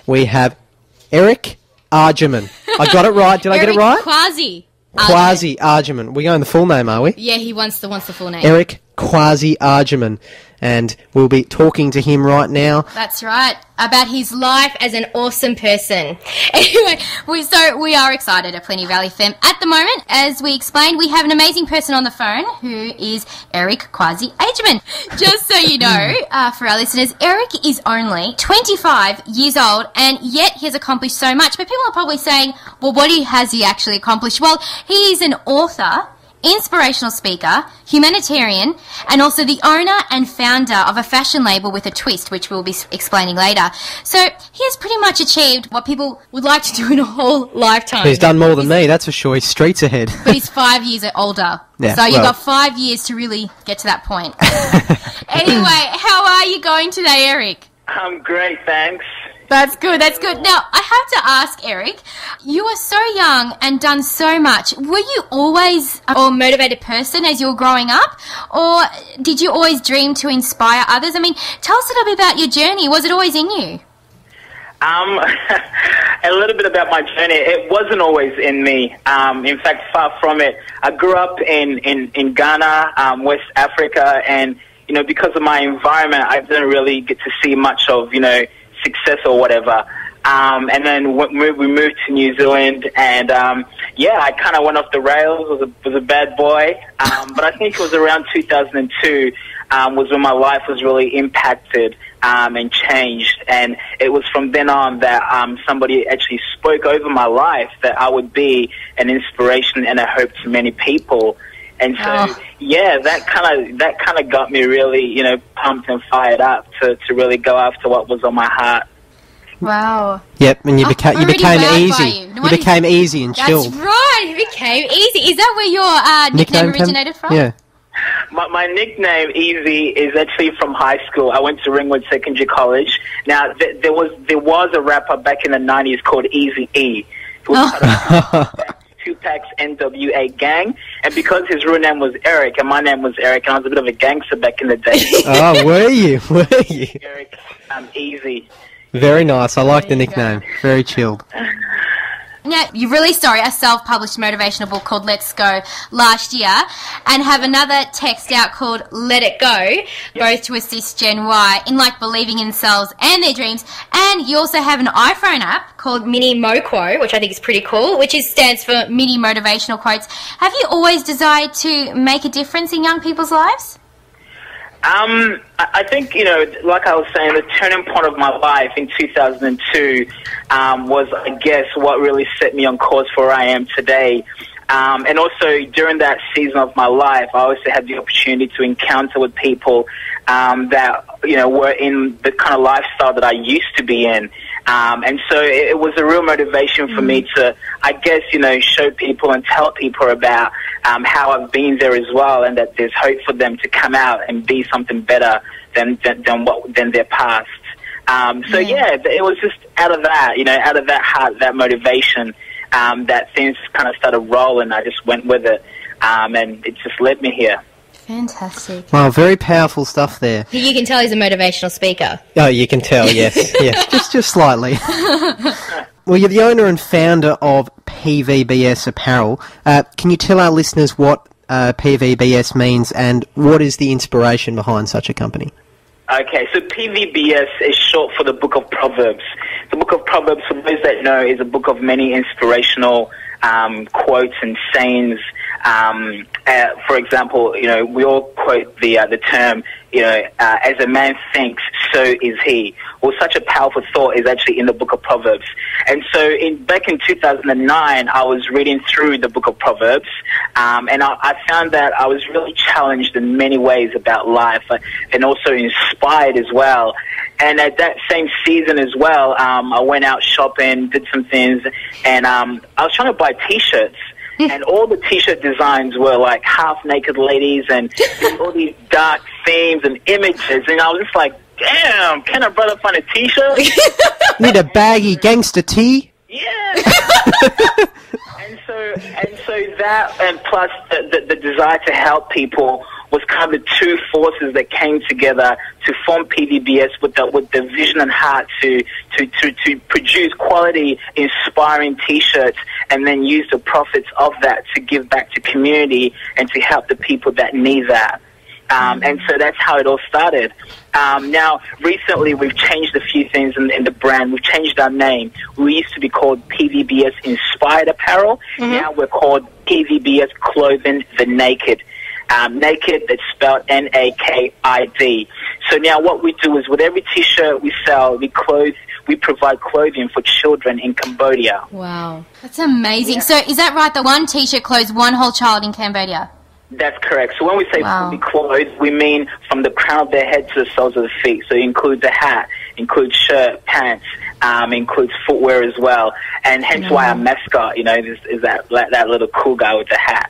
we have Ezy Agyeman. I got it right. Did I get it right? Quasi Agyeman. We're going the full name, are we? Yeah, he wants the full name. Ezy Quasi Agyeman. And we'll be talking to him right now. That's right, about his life as an awesome person. Anyway, we are excited at Plenty Valley Femme. At the moment, as we explained, we have an amazing person on the phone who is Ezy Quasi Agyeman. Just so you know, for our listeners, Ezy is only 25 years old, and yet he has accomplished so much. But people are probably saying, well, what has he actually accomplished? Well, he is an author, inspirational speaker, humanitarian, and also the owner and founder of a fashion label with a twist, which we'll be explaining later. So he has pretty much achieved what people would like to do in a whole lifetime. He's done more than me, that's for sure. He's streets ahead. But he's 5 years older. Yeah, so you've got 5 years to really get to that point. Anyway, how are you going today, Ezy? I'm great, thanks. That's good, that's good. Now, I have to ask, Ezy, you are so young and done so much. Were you always a motivated person as you were growing up? Or did you always dream to inspire others? I mean, tell us a little bit about your journey. Was it always in you? A little bit about my journey. It wasn't always in me. In fact, far from it. I grew up in Ghana, West Africa, and, you know, because of my environment, I didn't really get to see much of, you know, success or whatever. And then we moved to New Zealand, and I kind of went off the rails. Was a bad boy. But I think it was around 2002 was when my life was really impacted and changed. And it was from then on that somebody actually spoke over my life that I would be an inspiration and a hope to many people. And so, that kind of got me really, you know, pumped and fired up to really go after what was on my heart. Wow. Yep, and you became easy. You became easy and chill. That's right, you became easy. Is that where your nickname originated from? Yeah. My nickname, Ezy, is actually from high school. I went to Ringwood Secondary College. Now, there was a rapper back in the 90s called Ezy E. It was Tupac's NWA gang, and because his real name was Eric and my name was Eric, and I was a bit of a gangster back in the day. Oh, were you? Eric, Ezy. Very nice. I like the nickname. Very chilled. Now, you released, a self-published motivational book called Let's Go last year, and have another text out called Let It Go, both to assist Gen Y in, believing in themselves and their dreams. And you also have an iPhone app called Mini Moquo, which I think is pretty cool, which stands for Mini Motivational Quotes. Have you always desired to make a difference in young people's lives? I think, you know, like I was saying, the turning point of my life in 2002 was, I guess, what really set me on course for where I am today. And also, during that season of my life, I also had the opportunity to encounter with people that, you know, were in the kind of lifestyle that I used to be in. And so it was a real motivation for me to, I guess, you know, show people and tell people about how I've been there as well, and that there's hope for them to come out and be something better than their past. It was just out of that, you know, out of that heart, that motivation, that things kind of started rolling. I just went with it, and it just led me here. Fantastic. Wow, very powerful stuff there. You can tell he's a motivational speaker. Oh, you can tell, yes. Yeah, just slightly. Well, you're the owner and founder of PVBS Apparel. Can you tell our listeners what PVBS means and what is the inspiration behind such a company? Okay, so PVBS is short for the Book of Proverbs. The Book of Proverbs, for those that know, is a book of many inspirational quotes and sayings. For example, you know, we all quote the term, you know, as a man thinks, so is he. Well, such a powerful thought is actually in the Book of Proverbs. And so back in 2009, I was reading through the Book of Proverbs, and I found that I was really challenged in many ways about life, and also inspired as well. And at that same season as well, I went out shopping, did some things, and I was trying to buy T-shirts. And all the T-shirt designs were like half-naked ladies and all these dark themes and images. And I was just like, damn, can a brother find a T-shirt? Need a baggy gangster tee? Yeah. and so that, and plus the desire to help people was kind of the two forces that came together to form PVBS with the vision and heart to produce quality, inspiring T-shirts, and then use the profits of that to give back to community and to help the people that need that. And so that's how it all started. Now, recently we've changed a few things in the brand. We've changed our name. We used to be called PVBS Inspired Apparel. Now we're called PVBS Clothing the Nakid. Naked, that's spelled Nakid. So now what we do is with every T-shirt we sell, we provide clothing for children in Cambodia. Wow, that's amazing. So is that right, the one T-shirt clothes one whole child in Cambodia? That's correct. So when we say fully clothed, we mean from the crown of their head to the soles of the feet. So it includes a hat, includes shirt, pants, includes footwear as well. And hence why our mascot, is that little cool guy with the hat.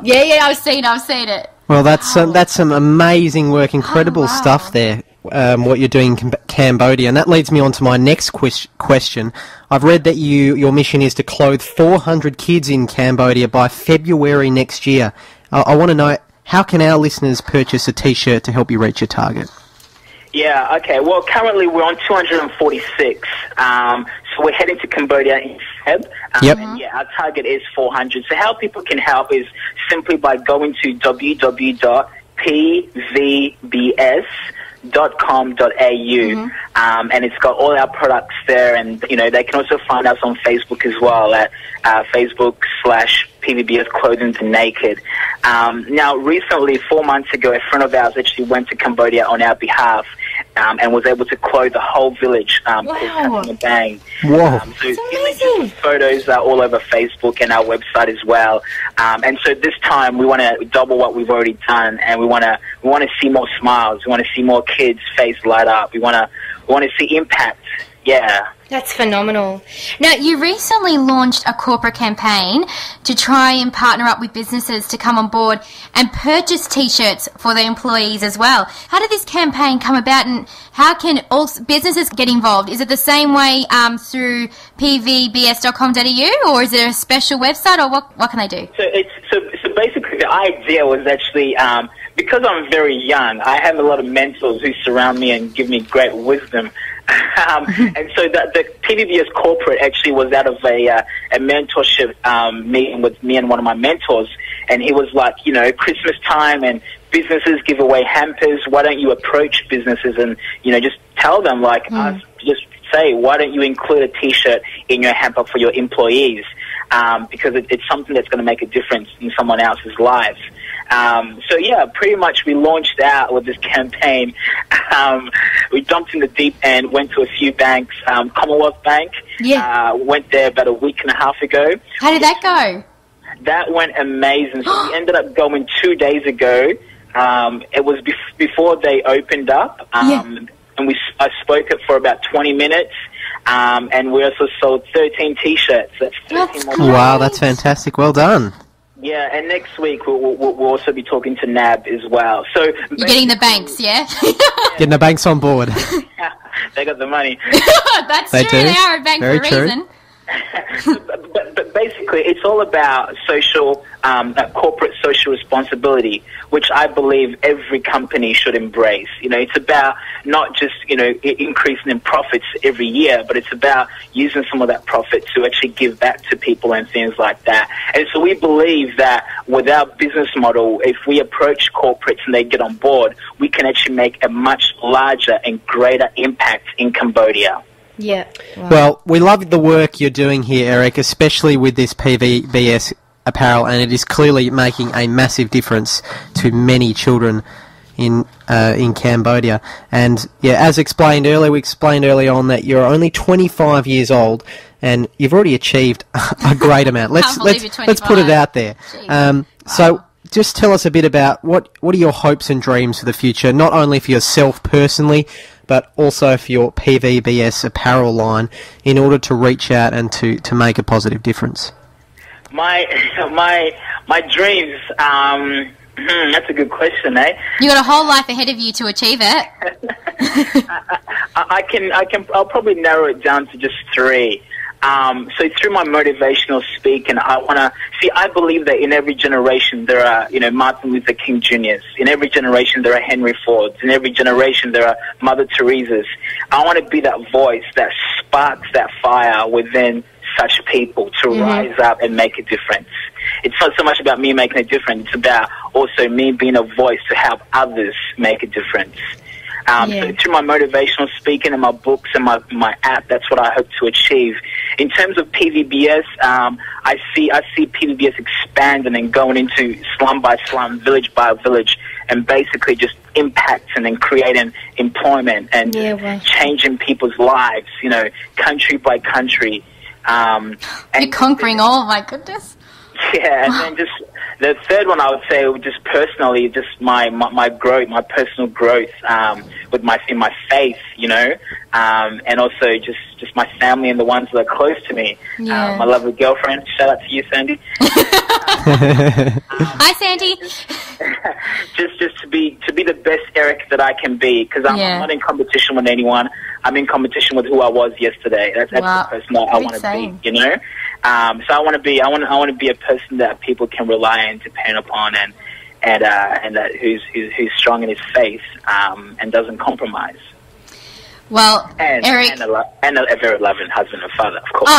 Yeah, I've seen it. Well, that's some amazing work, incredible stuff there, what you're doing in Cambodia. And that leads me on to my next question. I've read that your mission is to clothe 400 kids in Cambodia by February next year. I want to know, how can our listeners purchase a T-shirt to help you reach your target? Yeah, okay. Well, currently we're on 246. So we're heading to Cambodia in Feb. And yeah, our target is 400. So how people can help is simply by going to www.pvbs.com.au, and it's got all our products there, and they can also find us on Facebook as well at Facebook/PVBS Clothing the Nakid. Now, recently, 4 months ago, a friend of ours actually went to Cambodia on our behalf and was able to clothe the whole village called Tapping a Bang. Whoa. So images and photos are all over Facebook and our website as well. And so this time we want to double what we've already done, and we want to see more smiles. We want to see more kids' face light up. We want to see impact. Yeah. That's phenomenal. Now, you recently launched a corporate campaign to try and partner up with businesses to come on board and purchase T-shirts for their employees as well. How did this campaign come about, and how can all businesses get involved? Is it the same way through pvbs.com.au, or is there a special website, or what can they do? So basically the idea was actually because I'm very young, I have a lot of mentors who surround me and give me great wisdom. And so the PVBS corporate actually was out of a mentorship meeting with me and one of my mentors, and he was like, Christmas time and businesses give away hampers. Why don't you approach businesses and just tell them just say, why don't you include a T-shirt in your hamper for your employees? Because it's something that's going to make a difference in someone else's life. So yeah, pretty much we launched out with this campaign. We jumped in the deep end, went to a few banks, Commonwealth Bank. Yeah. Went there about a week and a half ago. How did that go? That went amazing. So we ended up going 2 days ago. It was before they opened up. And I spoke it for about 20 minutes. And we also sold 13 T-shirts. That's 13 more. Wow, that's fantastic. Well done. Yeah, and next week we'll also be talking to NAB as well. So you're getting the banks, yeah? Getting the banks on board. They got the money. That's true. They are a bank for a reason. But basically, it's all about corporate social responsibility, which I believe every company should embrace. It's about not just increasing in profits every year, but it's about using some of that profit to actually give back to people and things like that. And so we believe that with our business model, if we approach corporates and they get on board, we can actually make a much larger and greater impact in Cambodia. Yeah. Wow. Well, we love the work you're doing here, Eric, especially with this PVBS apparel, and it is clearly making a massive difference to many children in Cambodia. And yeah, as explained earlier, we explained earlier on that you're only 25 years old, and you've already achieved a great amount. Let's put it out there. So just tell us a bit about what are your hopes and dreams for the future, not only for yourself personally, but also for your PVBS apparel line, in order to reach out and to make a positive difference. My dreams. That's a good question, eh? You got a whole life ahead of you to achieve it. I'll probably narrow it down to just three. So through my motivational speaking, I believe that in every generation there are, Martin Luther King Jr.'s. In every generation there are Henry Fords. In every generation there are Mother Teresa's. I want to be that voice that sparks that fire within such people to rise up and make a difference. It's not so much about me making a difference. It's about also me being a voice to help others make a difference. So through my motivational speaking and my books and my app, that's what I hope to achieve. In terms of PVBS, I see PVBS expanding and going into slum by slum, village by village, and basically just impacting and creating employment and changing people's lives, country by country. You're conquering all, my goodness. Yeah, and then just the third one, I would say, just personally, just my growth, my personal growth, with in my faith, and also just my family and the ones that are close to me. My lovely girlfriend. Shout out to you, Sandy. Hi, Sandy. just to be the best Eric that I can be, because I'm not in competition with anyone. I'm in competition with who I was yesterday. That's the person that I want to be. So I want to be a person that people can rely and depend upon, and that who's strong in his faith, and doesn't compromise. Well, Eric, and a very loving husband and father, of course.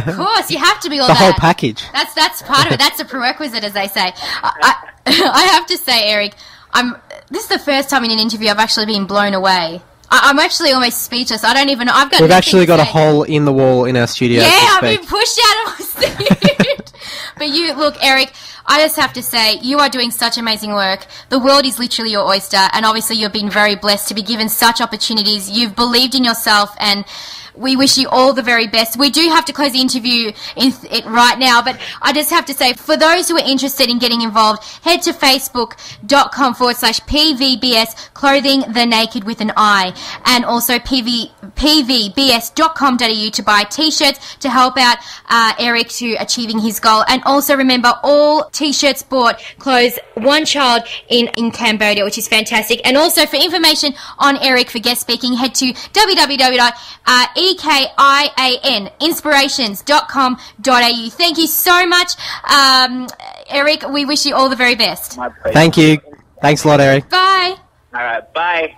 Of course, you have to be all the that. whole package. That's part of it. That's a prerequisite, as they say. I have to say, Eric, this is the first time in an interview I've actually been blown away. I'm actually almost speechless. I don't even know. We've actually got a hole in the wall in our studio. Yeah, I've been pushed out of my seat. But look, Eric, I just have to say, you are doing such amazing work. The world is literally your oyster, and obviously you've been very blessed to be given such opportunities. You've believed in yourself, and we wish you all the very best. We do have to close the interview right now, but I just have to say, for those who are interested in getting involved, head to facebook.com/PVBS Clothing the Nakid with an I, and also pvbs.com.au to buy t-shirts to help out Eric to achieving his goal. And also remember, all t-shirts bought clothes one child in Cambodia, which is fantastic. And also for information on Eric for guest speaking, head to www.EKIAN inspirations.com.au. Thank you so much, Eric. We wish you all the very best. My pleasure. Thank you. Thanks a lot, Eric. Bye. All right, bye.